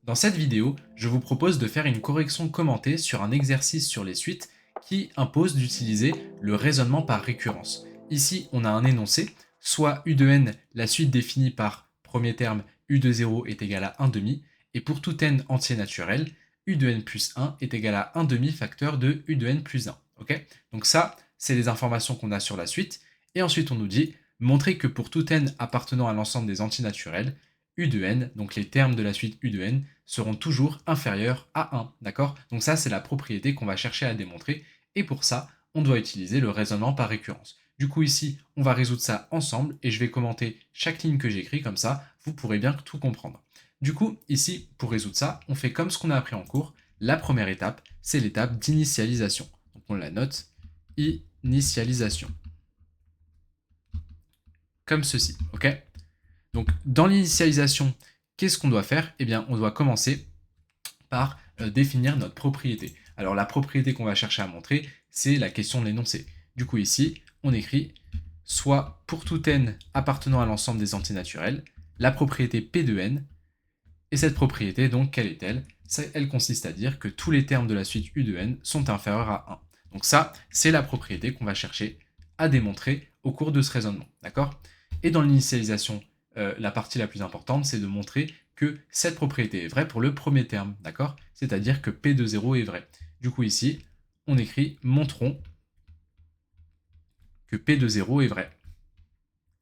Dans cette vidéo, je vous propose de faire une correction commentée sur un exercice sur les suites qui impose d'utiliser le raisonnement par récurrence. Ici, on a un énoncé, soit u de n, la suite définie par premier terme u de 0 est égal à 1 demi, et pour tout n entier naturel, u de n plus 1 est égal à 1 demi facteur de u de n plus 1. Ok, donc ça, c'est les informations qu'on a sur la suite. Et ensuite, on nous dit montrer que pour tout n appartenant à l'ensemble des entiers naturels, u de n, donc les termes de la suite u de n, seront toujours inférieurs à 1, d'accord? Donc ça, c'est la propriété qu'on va chercher à démontrer, et pour ça, on doit utiliser le raisonnement par récurrence. Du coup, ici, on va résoudre ça ensemble, et je vais commenter chaque ligne que j'écris, comme ça, vous pourrez bien tout comprendre. Du coup, ici, pour résoudre ça, on fait comme ce qu'on a appris en cours. La première étape, c'est l'étape d'initialisation. Donc on la note, initialisation. Comme ceci, ok? Donc, dans l'initialisation, qu'est-ce qu'on doit faire? Eh bien, on doit commencer par définir notre propriété. Alors, la propriété qu'on va chercher à montrer, c'est la question de l'énoncé. Du coup, ici, on écrit soit pour tout n appartenant à l'ensemble des entiers naturels, la propriété P de n, et cette propriété, donc, quelle est-elle? Elle consiste à dire que tous les termes de la suite U de n sont inférieurs à 1. Donc ça, c'est la propriété qu'on va chercher à démontrer au cours de ce raisonnement, d'accord? Et dans l'initialisation, la partie la plus importante, c'est de montrer que cette propriété est vraie pour le premier terme, d'accord? C'est-à-dire que P de 0 est vrai. Du coup, ici, on écrit « montrons que P de 0 est vrai »,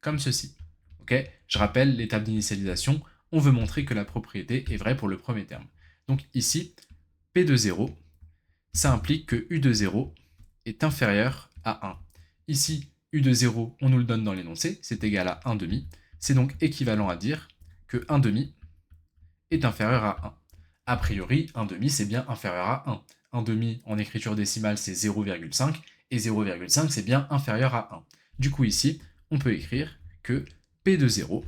comme ceci. Ok, je rappelle l'étape d'initialisation, on veut montrer que la propriété est vraie pour le premier terme. Donc ici, P de 0, ça implique que U de 0 est inférieur à 1. Ici, U de 0, on nous le donne dans l'énoncé, c'est égal à 1 demi. C'est donc équivalent à dire que 1 demi est inférieur à 1. A priori, 1 demi, c'est bien inférieur à 1. 1 demi, en écriture décimale, c'est 0,5, et 0,5, c'est bien inférieur à 1. Du coup, ici, on peut écrire que P de 0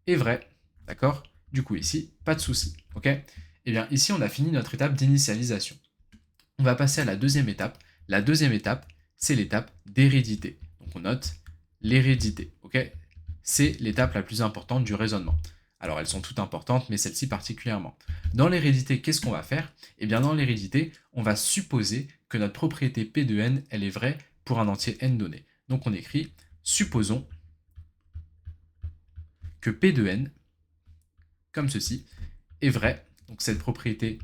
est vrai. D'accord? Du coup, ici, pas de souci. Ok? Eh bien, ici, on a fini notre étape d'initialisation. On va passer à la deuxième étape. La deuxième étape, c'est l'étape d'hérédité. Donc, on note l'hérédité. Ok? C'est l'étape la plus importante du raisonnement. Alors, elles sont toutes importantes, mais celle-ci particulièrement. Dans l'hérédité, qu'est-ce qu'on va faire? Eh bien, dans l'hérédité, on va supposer que notre propriété P de n, elle est vraie pour un entier n donné. Donc, on écrit supposons que P de n, comme ceci, est vrai. Donc, cette propriété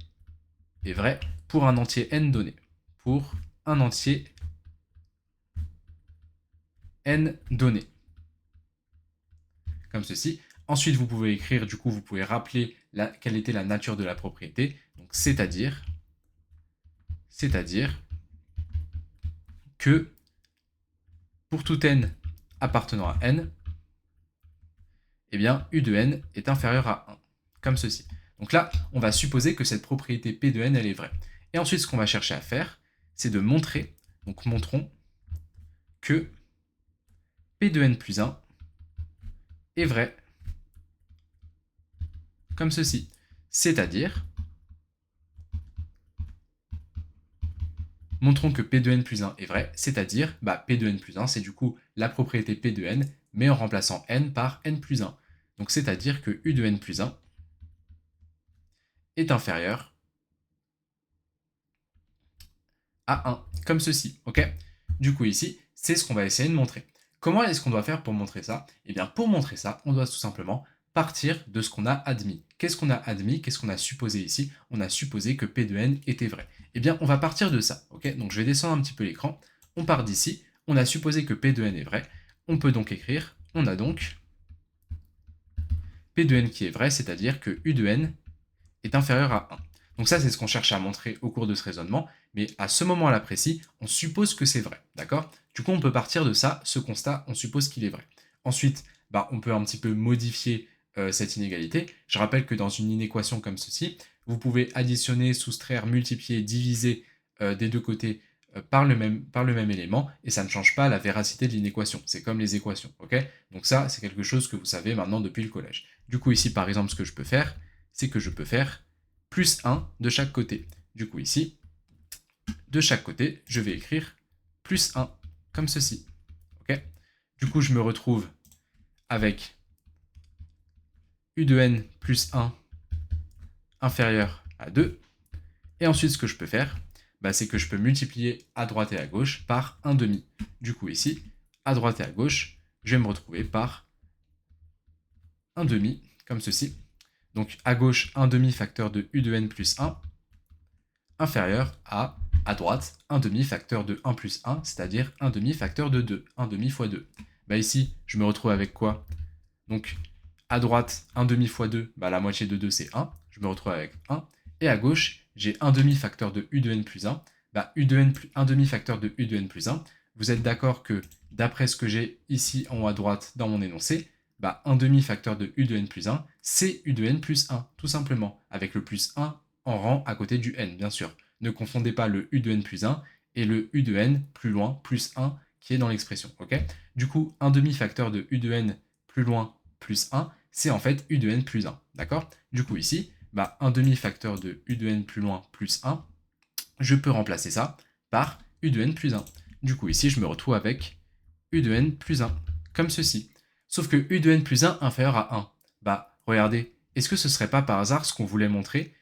est vraie pour un entier n donné. Pour un entier n donné. Comme ceci. Ensuite, vous pouvez écrire, du coup, vous pouvez rappeler quelle était la nature de la propriété. Donc, c'est-à-dire que pour tout n appartenant à n, eh bien, U de n est inférieur à 1, comme ceci. Donc là, on va supposer que cette propriété P de n, elle est vraie. Et ensuite, ce qu'on va chercher à faire, c'est de montrer, donc montrons, que P de n plus 1 est vrai, comme ceci. C'est-à-dire, montrons que P de n plus 1 est vrai, c'est-à-dire, P de n plus 1, c'est du coup la propriété P de n, mais en remplaçant n par n plus 1. Donc c'est-à-dire que U de n plus 1 est inférieur à 1, comme ceci, ok? Du coup ici, c'est ce qu'on va essayer de montrer. Comment est-ce qu'on doit faire pour montrer ça? Eh bien pour montrer ça, on doit tout simplement partir de ce qu'on a admis. Qu'est-ce qu'on a admis? Qu'est-ce qu'on a supposé ici? On a supposé que P de n était vrai. Eh bien on va partir de ça, ok? Donc je vais descendre un petit peu l'écran, on part d'ici, on a supposé que P de n est vrai, on peut donc écrire, on a donc P de n qui est vrai, c'est-à-dire que U de n est inférieur à 1. Donc ça, c'est ce qu'on cherche à montrer au cours de ce raisonnement, mais à ce moment-là précis, on suppose que c'est vrai, d'accord? Du coup, on peut partir de ça, ce constat, on suppose qu'il est vrai. Ensuite, on peut un petit peu modifier cette inégalité. Je rappelle que dans une inéquation comme ceci, vous pouvez additionner, soustraire, multiplier, diviser des deux côtés par le même élément, et ça ne change pas la véracité de l'inéquation. C'est comme les équations, ok? Donc ça, c'est quelque chose que vous savez maintenant depuis le collège. Du coup, ici, par exemple, ce que je peux faire, c'est que je peux faire plus 1 de chaque côté. Du coup, ici, de chaque côté, je vais écrire plus 1, comme ceci. Ok? Du coup, je me retrouve avec U de n plus 1 inférieur à 2. Et ensuite, ce que je peux faire, c'est que je peux multiplier à droite et à gauche par 1 demi. Du coup, ici, à droite et à gauche, je vais me retrouver par 1 demi, comme ceci. Donc, à gauche, 1 demi facteur de u de n plus 1, inférieur à droite, 1 demi facteur de 1 plus 1, c'est-à-dire 1 demi facteur de 2, 1 demi fois 2. Ici, je me retrouve avec quoi? Donc, à droite, 1 demi fois 2, la moitié de 2, c'est 1. Je me retrouve avec 1. Et à gauche, j'ai 1 demi facteur de u de n plus 1. U de n plus 1 demi facteur de u de n plus 1. Vous êtes d'accord que, d'après ce que j'ai ici en haut à droite dans mon énoncé, 1 demi facteur de u de n plus 1, c'est u de n plus 1, tout simplement, avec le plus 1 en rang à côté du n, bien sûr. Ne confondez pas le u de n plus 1 et le u de n plus loin, plus 1, qui est dans l'expression, ok? Du coup, 1 demi facteur de u de n plus loin, plus 1, c'est en fait u de n plus 1, d'accord? Du coup, ici, 1 demi facteur de u de n plus loin, plus 1, je peux remplacer ça par u de n plus 1. Du coup, ici, je me retrouve avec u de n plus 1, comme ceci. Sauf que u de n plus 1 inférieur à 1. Regardez, est-ce que ce serait pas par hasard ce qu'on voulait montrer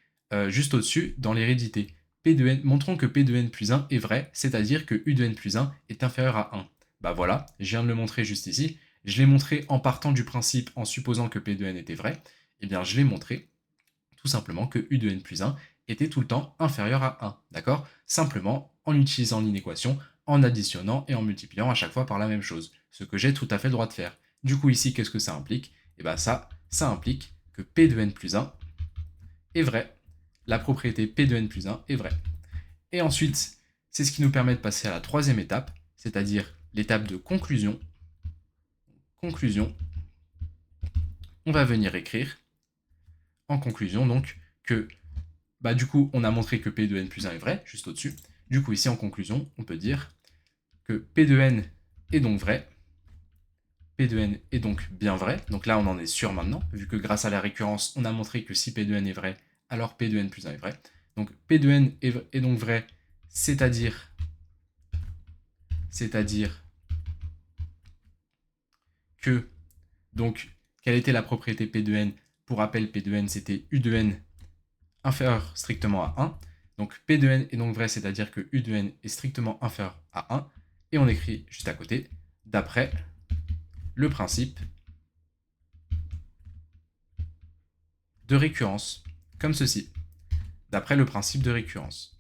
juste au-dessus dans l'hérédité? Montrons que p de n plus 1 est vrai, c'est-à-dire que u de n plus 1 est inférieur à 1. Voilà, je viens de le montrer juste ici. Je l'ai montré en partant du principe en supposant que p de n était vrai. Eh bien, je l'ai montré tout simplement que u de n plus 1 était tout le temps inférieur à 1, d'accord? Simplement en utilisant l'inéquation, en additionnant et en multipliant à chaque fois par la même chose, ce que j'ai tout à fait le droit de faire. Du coup, ici, qu'est-ce que ça implique? Ça implique que p de n plus 1 est vrai. La propriété p de n plus 1 est vraie. Et ensuite, c'est ce qui nous permet de passer à la troisième étape, c'est-à-dire l'étape de conclusion. Conclusion, on va venir écrire en conclusion donc que du coup on a montré que p de n plus 1 est vrai, juste au-dessus. Du coup ici en conclusion, on peut dire que p de n est donc vrai, p de n est donc bien vrai, donc là on en est sûr maintenant, vu que grâce à la récurrence on a montré que si p de n est vrai, alors p de n plus 1 est vrai. Donc p de n est donc vrai, c'est-à-dire que, donc, quelle était la propriété p de n? Pour rappel, p de n, c'était u de n inférieur strictement à 1. Donc p de n est donc vrai, c'est-à-dire que u de n est strictement inférieur à 1. Et on écrit juste à côté, d'après le principe de récurrence, comme ceci. D'après le principe de récurrence.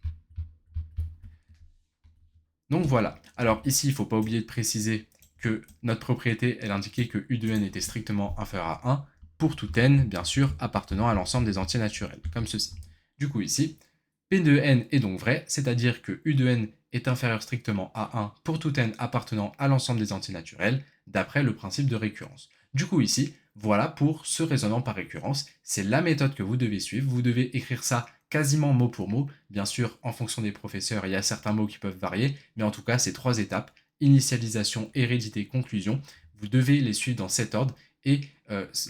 Donc voilà. Alors ici, il ne faut pas oublier de préciser que notre propriété, elle indiquait que u de n était strictement inférieur à 1 pour tout n, bien sûr, appartenant à l'ensemble des entiers naturels, comme ceci. Du coup ici, p de n est donc vrai, c'est-à-dire que u de n est inférieur strictement à 1 pour tout n appartenant à l'ensemble des entiers naturels, d'après le principe de récurrence. Du coup ici, voilà pour ce raisonnement par récurrence, c'est la méthode que vous devez suivre, vous devez écrire ça quasiment mot pour mot. Bien sûr, en fonction des professeurs, il y a certains mots qui peuvent varier, mais en tout cas, ces 3 étapes, initialisation, hérédité, conclusion, vous devez les suivre dans cet ordre et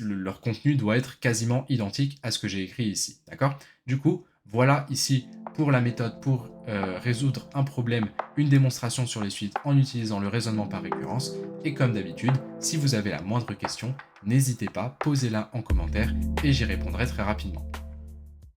leur contenu doit être quasiment identique à ce que j'ai écrit ici. D'accord? Du coup, voilà ici pour la méthode pour résoudre un problème, une démonstration sur les suites en utilisant le raisonnement par récurrence. Et comme d'habitude, si vous avez la moindre question, n'hésitez pas, posez-la en commentaire et j'y répondrai très rapidement.